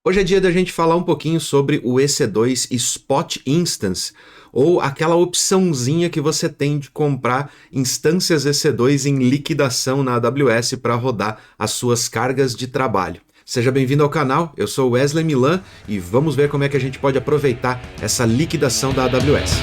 Hoje é dia da gente falar um pouquinho sobre o EC2 Spot Instance, ou aquela opçãozinha que você tem de comprar instâncias EC2 em liquidação na AWS para rodar as suas cargas de trabalho. Seja bem-vindo ao canal, eu sou Wesley Milan e vamos ver como é que a gente pode aproveitar essa liquidação da AWS.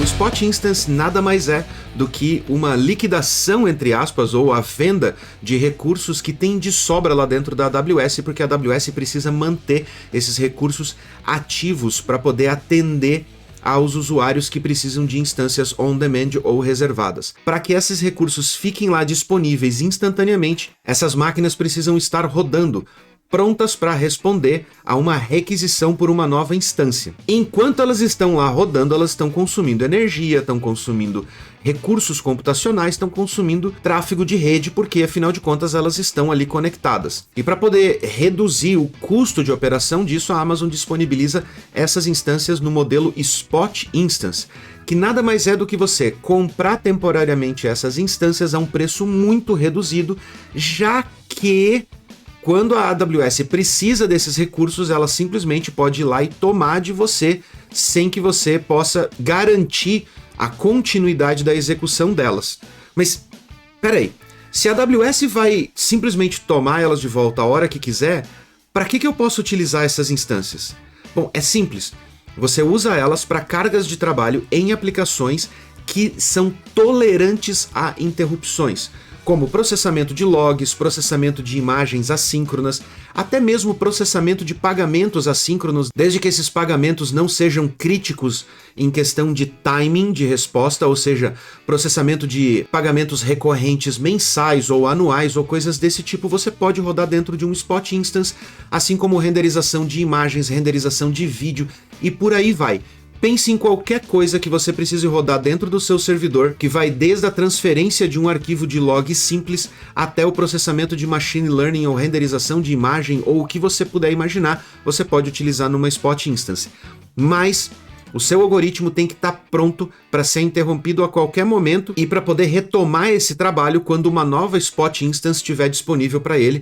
O Spot Instance nada mais é do que uma liquidação, entre aspas, ou a venda de recursos que tem de sobra lá dentro da AWS, porque a AWS precisa manter esses recursos ativos para poder atender aos usuários que precisam de instâncias on-demand ou reservadas. Para que esses recursos fiquem lá disponíveis instantaneamente, essas máquinas precisam estar rodando, prontas para responder a uma requisição por uma nova instância. Enquanto elas estão lá rodando, elas estão consumindo energia, estão consumindo recursos computacionais, estão consumindo tráfego de rede, porque afinal de contas elas estão ali conectadas. E para poder reduzir o custo de operação disso, a Amazon disponibiliza essas instâncias no modelo Spot Instance, que nada mais é do que você comprar temporariamente essas instâncias a um preço muito reduzido, já que quando a AWS precisa desses recursos, ela simplesmente pode ir lá e tomar de você sem que você possa garantir a continuidade da execução delas. Mas, peraí, se a AWS vai simplesmente tomar elas de volta a hora que quiser, para que eu posso utilizar essas instâncias? Bom, é simples. Você usa elas para cargas de trabalho em aplicações que são tolerantes a interrupções, como processamento de logs, processamento de imagens assíncronas, até mesmo processamento de pagamentos assíncronos, desde que esses pagamentos não sejam críticos em questão de timing de resposta, ou seja, processamento de pagamentos recorrentes mensais ou anuais ou coisas desse tipo, você pode rodar dentro de um Spot Instance, assim como renderização de imagens, renderização de vídeo e por aí vai. Pense em qualquer coisa que você precise rodar dentro do seu servidor, que vai desde a transferência de um arquivo de log simples até o processamento de machine learning ou renderização de imagem ou o que você puder imaginar, você pode utilizar numa Spot Instance. Mas o seu algoritmo tem que estar pronto para ser interrompido a qualquer momento e para poder retomar esse trabalho quando uma nova Spot Instance estiver disponível para ele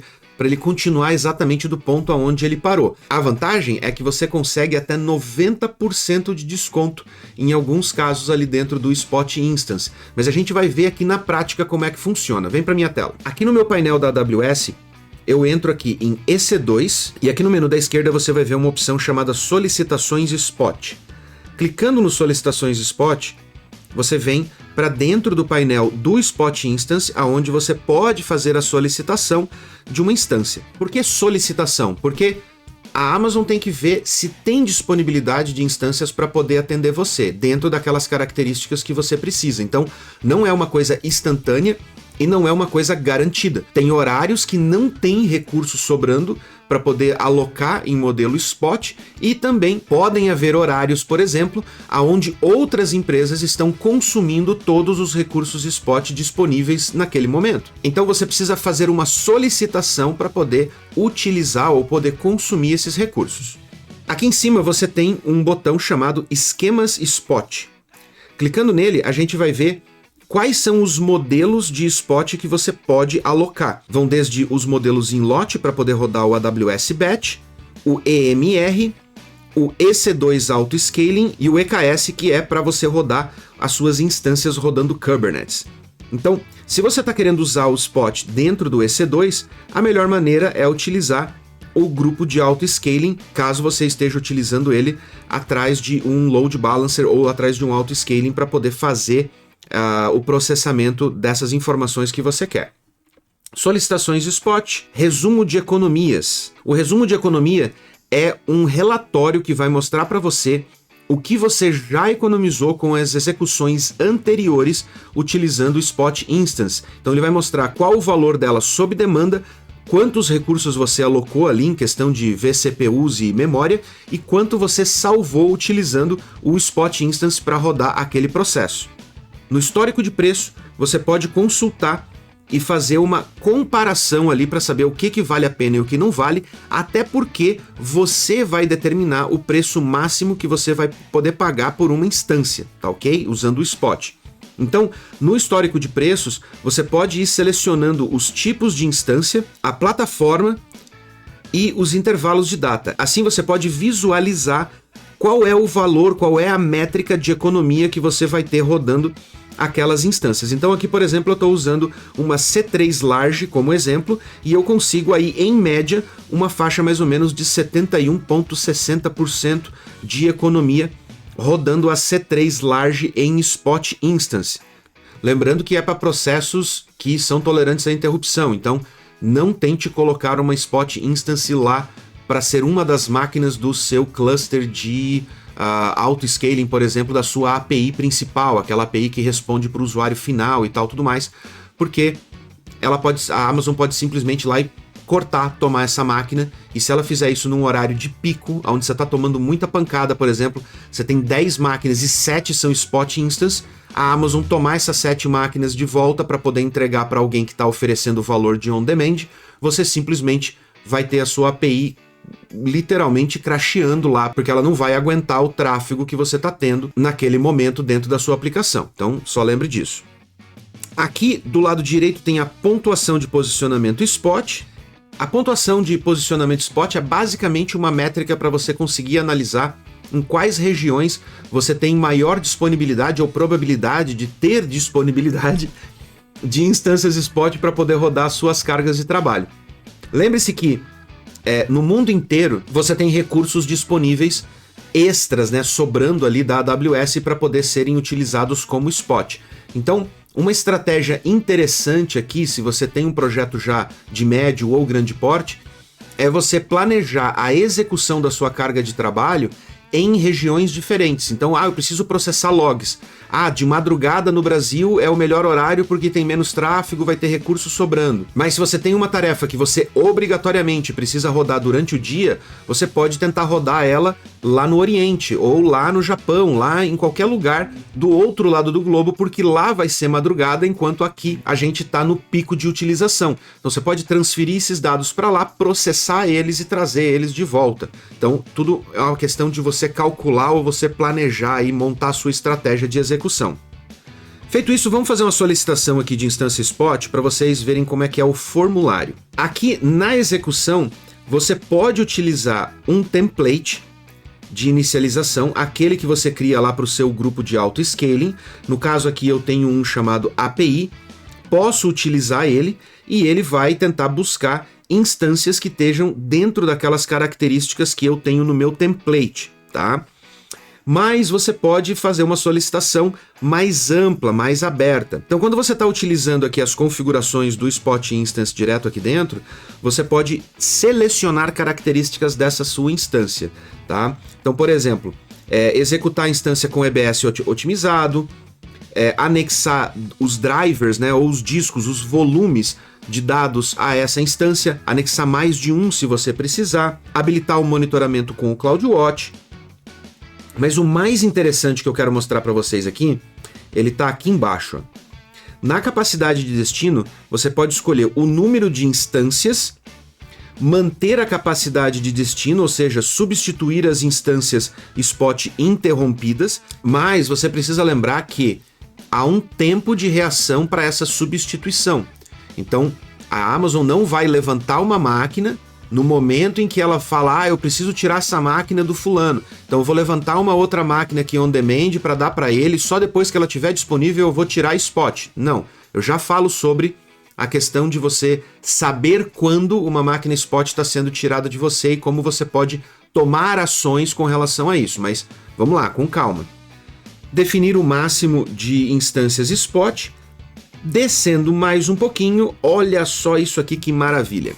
continuar exatamente do ponto aonde ele parou. A vantagem é que você consegue até 90% de desconto em alguns casos ali dentro do Spot Instance, mas a gente vai ver aqui na prática como é que funciona. Vem para minha tela. Aqui no meu painel da AWS, eu entro aqui em EC2 e aqui no menu da esquerda você vai ver uma opção chamada Solicitações Spot. Clicando no Solicitações Spot, você vem para dentro do painel do Spot Instance, aonde você pode fazer a solicitação de uma instância. Por que solicitação? Porque a Amazon tem que ver se tem disponibilidade de instâncias para poder atender você, dentro daquelas características que você precisa. Então, não é uma coisa instantânea e não é uma coisa garantida. Tem horários que não tem recursos sobrando para poder alocar em modelo Spot e também podem haver horários, por exemplo, aonde outras empresas estão consumindo todos os recursos Spot disponíveis naquele momento. Então você precisa fazer uma solicitação para poder utilizar ou poder consumir esses recursos. Aqui em cima você tem um botão chamado Esquemas Spot. Clicando nele, a gente vai ver quais são os modelos de Spot que você pode alocar. Vão desde os modelos em lote para poder rodar o AWS Batch, o EMR, o EC2 Auto Scaling e o EKS, que é para você rodar as suas instâncias rodando Kubernetes. Então, se você está querendo usar o Spot dentro do EC2, a melhor maneira é utilizar o grupo de Auto Scaling, caso você esteja utilizando ele atrás de um Load Balancer ou atrás de um Auto Scaling para poder fazer o processamento dessas informações que você quer. Solicitações Spot, resumo de economias. O resumo de economia é um relatório que vai mostrar para você o que você já economizou com as execuções anteriores utilizando o Spot Instance. Então ele vai mostrar qual o valor dela sob demanda, quantos recursos você alocou ali em questão de vCPUs e memória e quanto você salvou utilizando o Spot Instance para rodar aquele processo. No histórico de preço, você pode consultar e fazer uma comparação ali para saber o que vale a pena e o que não vale, até porque você vai determinar o preço máximo que você vai poder pagar por uma instância, tá ok? Usando o Spot. Então, no histórico de preços, você pode ir selecionando os tipos de instância, a plataforma e os intervalos de data. Assim você pode visualizar qual é o valor, qual é a métrica de economia que você vai ter rodando aquelas instâncias. Então aqui, por exemplo, eu estou usando uma C3 Large como exemplo e eu consigo aí, em média, uma faixa mais ou menos de 71,60% de economia rodando a C3 Large em Spot Instance. Lembrando que é para processos que são tolerantes à interrupção, então não tente colocar uma Spot Instance lá para ser uma das máquinas do seu cluster de auto-scaling, por exemplo, da sua API principal, aquela API que responde para o usuário final e tal, tudo mais, porque a Amazon pode simplesmente ir lá e tomar essa máquina, e se ela fizer isso num horário de pico, onde você está tomando muita pancada, por exemplo, você tem 10 máquinas e 7 são Spot Instance, a Amazon tomar essas 7 máquinas de volta para poder entregar para alguém que está oferecendo o valor de on-demand, você simplesmente vai ter a sua API literalmente crasheando lá, porque ela não vai aguentar o tráfego que você está tendo naquele momento dentro da sua aplicação. Então, só lembre disso. Aqui do lado direito tem a pontuação de posicionamento spot. A pontuação de posicionamento spot é basicamente uma métrica para você conseguir analisar em quais regiões você tem maior disponibilidade ou probabilidade de ter disponibilidade de instâncias spot para poder rodar suas cargas de trabalho. Lembre-se que no mundo inteiro você tem recursos disponíveis extras, né, sobrando ali da AWS para poder serem utilizados como spot. Então, uma estratégia interessante aqui, se você tem um projeto já de médio ou grande porte, é você planejar a execução da sua carga de trabalho em regiões diferentes. Então, eu preciso processar logs. De madrugada no Brasil é o melhor horário porque tem menos tráfego, vai ter recurso sobrando. Mas se você tem uma tarefa que você obrigatoriamente precisa rodar durante o dia, você pode tentar rodar ela lá no Oriente, ou lá no Japão, lá em qualquer lugar do outro lado do globo, porque lá vai ser madrugada, enquanto aqui a gente está no pico de utilização. Então você pode transferir esses dados para lá, processar eles e trazer eles de volta. Então tudo é uma questão de você calcular ou você planejar e montar a sua estratégia de execução. Feito isso, vamos fazer uma solicitação aqui de instância spot para vocês verem como é que é o formulário. Aqui na execução, você pode utilizar um template de inicialização, aquele que você cria lá para o seu grupo de auto-scaling. No caso aqui eu tenho um chamado API, posso utilizar ele e ele vai tentar buscar instâncias que estejam dentro daquelas características que eu tenho no meu template, tá? Mas você pode fazer uma solicitação mais ampla, mais aberta. Então, quando você está utilizando aqui as configurações do Spot Instance direto aqui dentro, você pode selecionar características dessa sua instância, tá? Então, por exemplo, executar a instância com EBS otimizado, anexar os drivers, né, ou os discos, os volumes de dados a essa instância, anexar mais de um se você precisar, habilitar o monitoramento com o CloudWatch. Mas o mais interessante que eu quero mostrar para vocês aqui, ele está aqui embaixo. Ó. Na capacidade de destino, você pode escolher o número de instâncias, manter a capacidade de destino, ou seja, substituir as instâncias spot interrompidas, mas você precisa lembrar que há um tempo de reação para essa substituição. Então, a Amazon não vai levantar uma máquina no momento em que ela fala, eu preciso tirar essa máquina do fulano, então eu vou levantar uma outra máquina aqui on demand para dar para ele, só depois que ela estiver disponível eu vou tirar spot. Não, eu já falo sobre a questão de você saber quando uma máquina spot está sendo tirada de você e como você pode tomar ações com relação a isso, mas vamos lá, com calma. Definir o máximo de instâncias spot, descendo mais um pouquinho, olha só isso aqui que maravilha.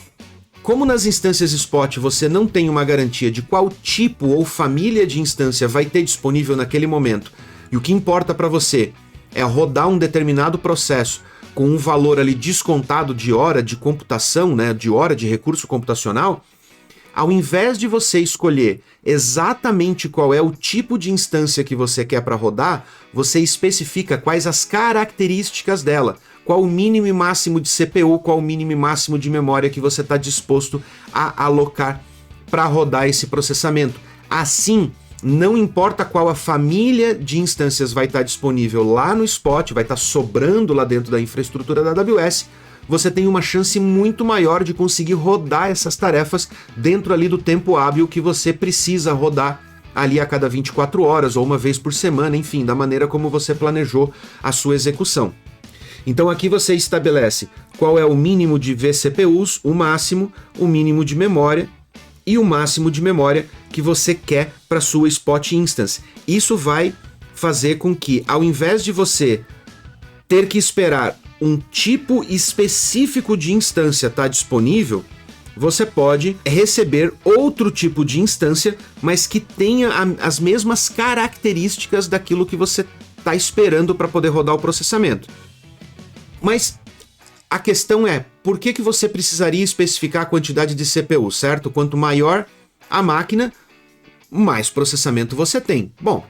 Como nas instâncias spot você não tem uma garantia de qual tipo ou família de instância vai ter disponível naquele momento, e o que importa para você é rodar um determinado processo com um valor ali descontado de hora de computação, né, de hora de recurso computacional, ao invés de você escolher exatamente qual é o tipo de instância que você quer para rodar, você especifica quais as características dela, qual o mínimo e máximo de CPU, qual o mínimo e máximo de memória que você está disposto a alocar para rodar esse processamento. Assim, não importa qual a família de instâncias vai estar disponível lá no Spot, vai estar sobrando lá dentro da infraestrutura da AWS, você tem uma chance muito maior de conseguir rodar essas tarefas dentro ali do tempo hábil que você precisa rodar ali a cada 24 horas ou uma vez por semana, enfim, da maneira como você planejou a sua execução. Então aqui você estabelece qual é o mínimo de vCPUs, o máximo, o mínimo de memória e o máximo de memória que você quer para sua Spot Instance. Isso vai fazer com que, ao invés de você ter que esperar um tipo específico de instância estar disponível, você pode receber outro tipo de instância, mas que tenha as mesmas características daquilo que você está esperando para poder rodar o processamento. Mas a questão é, por que você precisaria especificar a quantidade de CPU, certo? Quanto maior a máquina, mais processamento você tem. Bom,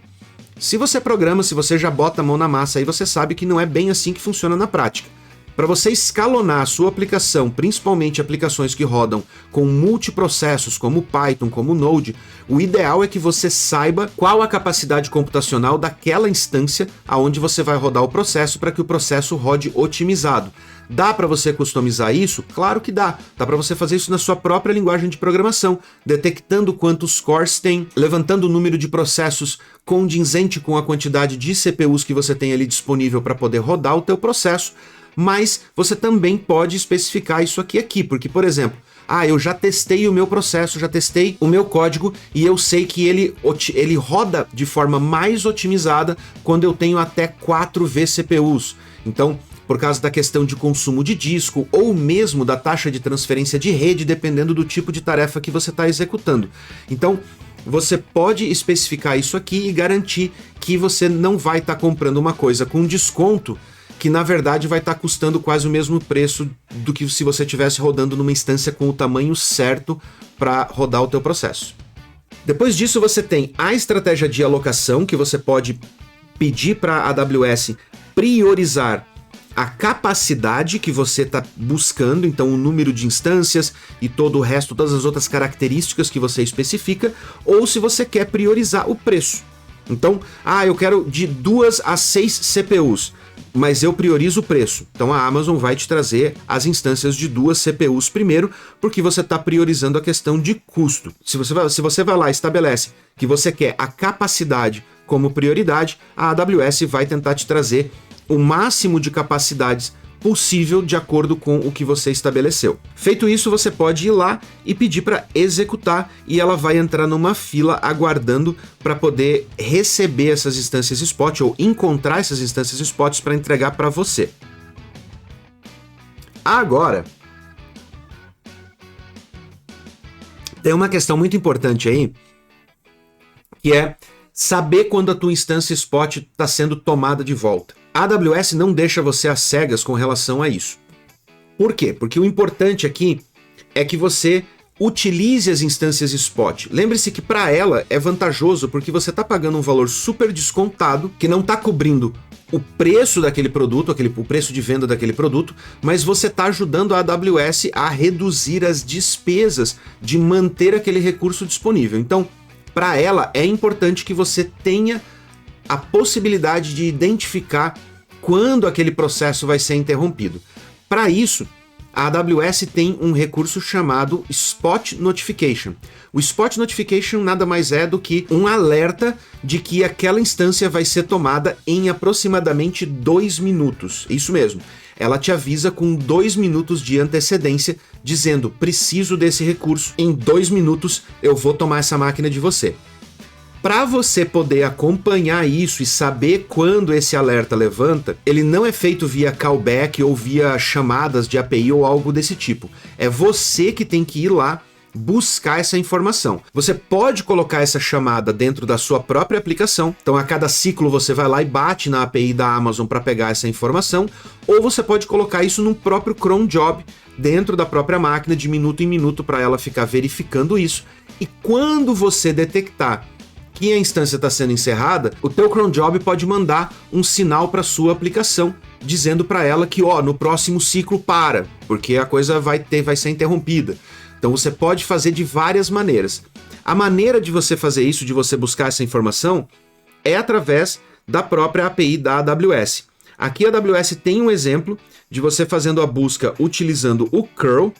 se você programa, se você já bota a mão na massa, aí você sabe que não é bem assim que funciona na prática. Para você escalonar a sua aplicação, principalmente aplicações que rodam com multiprocessos, como Python, como Node, o ideal é que você saiba qual a capacidade computacional daquela instância aonde você vai rodar o processo para que o processo rode otimizado. Dá para você customizar isso? Claro que dá. Dá para você fazer isso na sua própria linguagem de programação, detectando quantos cores tem, levantando o número de processos condizente com a quantidade de CPUs que você tem ali disponível para poder rodar o teu processo. Mas você também pode especificar isso aqui, porque, por exemplo, eu já testei o meu processo, já testei o meu código e eu sei que ele roda de forma mais otimizada quando eu tenho até 4 vCPUs. Então, por causa da questão de consumo de disco ou mesmo da taxa de transferência de rede, dependendo do tipo de tarefa que você está executando. Então, você pode especificar isso aqui e garantir que você não vai estar comprando uma coisa com desconto que na verdade vai estar custando quase o mesmo preço do que se você estivesse rodando numa instância com o tamanho certo para rodar o teu processo. Depois disso você tem a estratégia de alocação, que você pode pedir para a AWS priorizar a capacidade que você está buscando, então o número de instâncias e todo o resto, todas as outras características que você especifica, ou se você quer priorizar o preço. Então, eu quero de 2 a 6 CPUs, mas eu priorizo o preço. Então a Amazon vai te trazer as instâncias de 2 CPUs primeiro, porque você está priorizando a questão de custo. Se você vai lá e estabelece que você quer a capacidade como prioridade, a AWS vai tentar te trazer o máximo de capacidades possível de acordo com o que você estabeleceu. Feito isso, você pode ir lá e pedir para executar e ela vai entrar numa fila aguardando para poder receber essas instâncias Spot ou encontrar essas instâncias Spots para entregar para você. Agora, tem uma questão muito importante aí, que é saber quando a tua instância Spot está sendo tomada de volta. A AWS não deixa você às cegas com relação a isso. Por quê? Porque o importante aqui é que você utilize as instâncias Spot. Lembre-se que para ela é vantajoso porque você está pagando um valor super descontado que não está cobrindo o preço daquele produto, o preço de venda daquele produto, mas você está ajudando a AWS a reduzir as despesas de manter aquele recurso disponível. Então, para ela é importante que você tenha a possibilidade de identificar quando aquele processo vai ser interrompido. Para isso, a AWS tem um recurso chamado Spot Notification. O Spot Notification nada mais é do que um alerta de que aquela instância vai ser tomada em aproximadamente 2 minutos. Isso mesmo. Ela te avisa com 2 minutos de antecedência, dizendo: preciso desse recurso, em 2 minutos eu vou tomar essa máquina de você. Para você poder acompanhar isso e saber quando esse alerta levanta, ele não é feito via callback ou via chamadas de API ou algo desse tipo. É você que tem que ir lá buscar essa informação. Você pode colocar essa chamada dentro da sua própria aplicação, então a cada ciclo você vai lá e bate na API da Amazon para pegar essa informação, ou você pode colocar isso num próprio cron job dentro da própria máquina de minuto em minuto para ela ficar verificando isso. E quando você detectar que a instância está sendo encerrada, o teu cron job pode mandar um sinal para sua aplicação, dizendo para ela que no próximo ciclo porque a coisa vai ser interrompida. Então você pode fazer de várias maneiras. A maneira de você fazer isso, de você buscar essa informação, é através da própria API da AWS. Aqui a AWS tem um exemplo de você fazendo a busca utilizando o curl,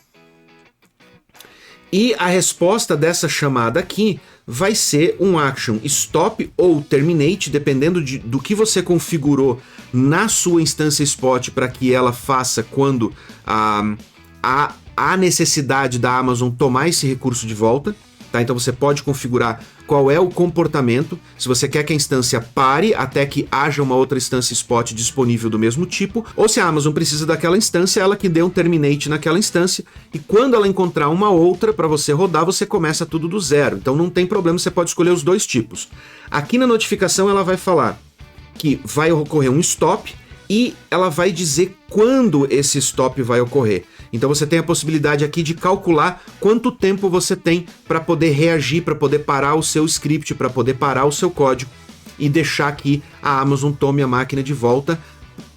e a resposta dessa chamada aqui vai ser um action stop ou terminate, dependendo do que você configurou na sua instância Spot para que ela faça quando há necessidade da Amazon tomar esse recurso de volta. Tá? Então você pode configurar qual é o comportamento, se você quer que a instância pare até que haja uma outra instância Spot disponível do mesmo tipo, ou se a Amazon precisa daquela instância, ela que dê um terminate naquela instância, e quando ela encontrar uma outra para você rodar, você começa tudo do zero. Então não tem problema, você pode escolher os dois tipos. Aqui na notificação ela vai falar que vai ocorrer um stop e ela vai dizer quando esse stop vai ocorrer. Então você tem a possibilidade aqui de calcular quanto tempo você tem para poder reagir, para poder parar o seu script, para poder parar o seu código e deixar que a Amazon tome a máquina de volta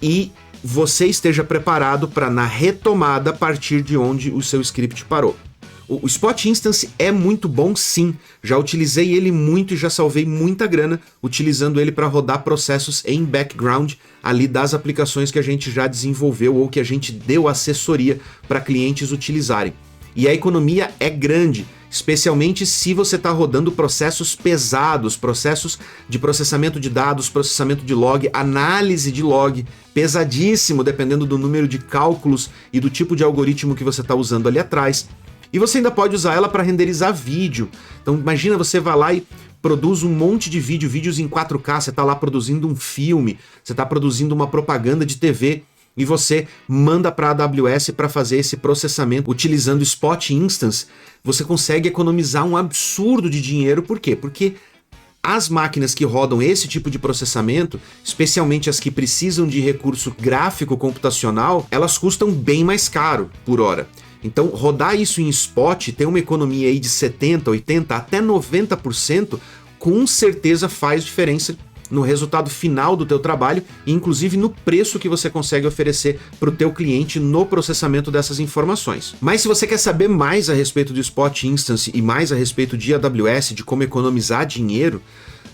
e você esteja preparado para na retomada a partir de onde o seu script parou. O Spot Instance é muito bom, sim. Já utilizei ele muito e já salvei muita grana utilizando ele para rodar processos em background ali das aplicações que a gente já desenvolveu ou que a gente deu assessoria para clientes utilizarem. E a economia é grande, especialmente se você está rodando processos pesados, processos de processamento de dados, processamento de log, análise de log, pesadíssimo, dependendo do número de cálculos e do tipo de algoritmo que você está usando ali atrás. E você ainda pode usar ela para renderizar vídeo. Então imagina, você vai lá e produz um monte de vídeos em 4K, você está lá produzindo um filme, você está produzindo uma propaganda de TV e você manda para a AWS para fazer esse processamento utilizando Spot Instance. Você consegue economizar um absurdo de dinheiro. Por quê? Porque as máquinas que rodam esse tipo de processamento, especialmente as que precisam de recurso gráfico computacional, elas custam bem mais caro por hora. Então, rodar isso em Spot, ter uma economia aí de 70%, 80%, até 90%, com certeza faz diferença no resultado final do teu trabalho e inclusive no preço que você consegue oferecer para o teu cliente no processamento dessas informações. Mas se você quer saber mais a respeito do Spot Instance e mais a respeito de AWS, de como economizar dinheiro,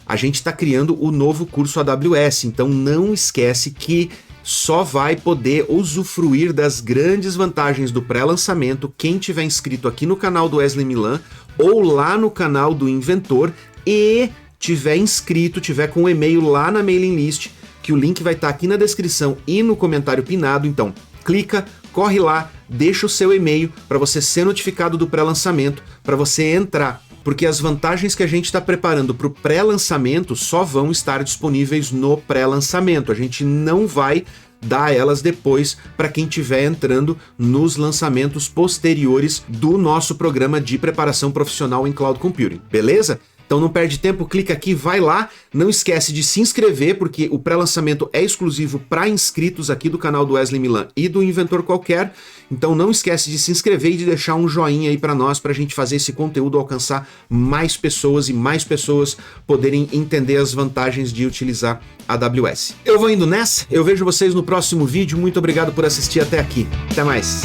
a gente está criando o novo curso AWS, então não esquece que só vai poder usufruir das grandes vantagens do pré-lançamento quem tiver inscrito aqui no canal do Wesley Milan ou lá no canal do Inventor e tiver inscrito, tiver com o e-mail lá na mailing list, que o link vai estar aqui na descrição e no comentário pinado. Então clica, corre lá, deixa o seu e-mail para você ser notificado do pré-lançamento, para você entrar, porque as vantagens que a gente está preparando para o pré-lançamento só vão estar disponíveis no pré-lançamento. A gente não vai dar elas depois para quem estiver entrando nos lançamentos posteriores do nosso programa de preparação profissional em Cloud Computing, beleza? Então não perde tempo, clica aqui, vai lá, não esquece de se inscrever, porque o pré-lançamento é exclusivo para inscritos aqui do canal do Wesley Milan e do Inventor Qualquer, então não esquece de se inscrever e de deixar um joinha aí para nós, para a gente fazer esse conteúdo alcançar mais pessoas e mais pessoas poderem entender as vantagens de utilizar a AWS. Eu vou indo nessa, eu vejo vocês no próximo vídeo, muito obrigado por assistir até aqui, até mais!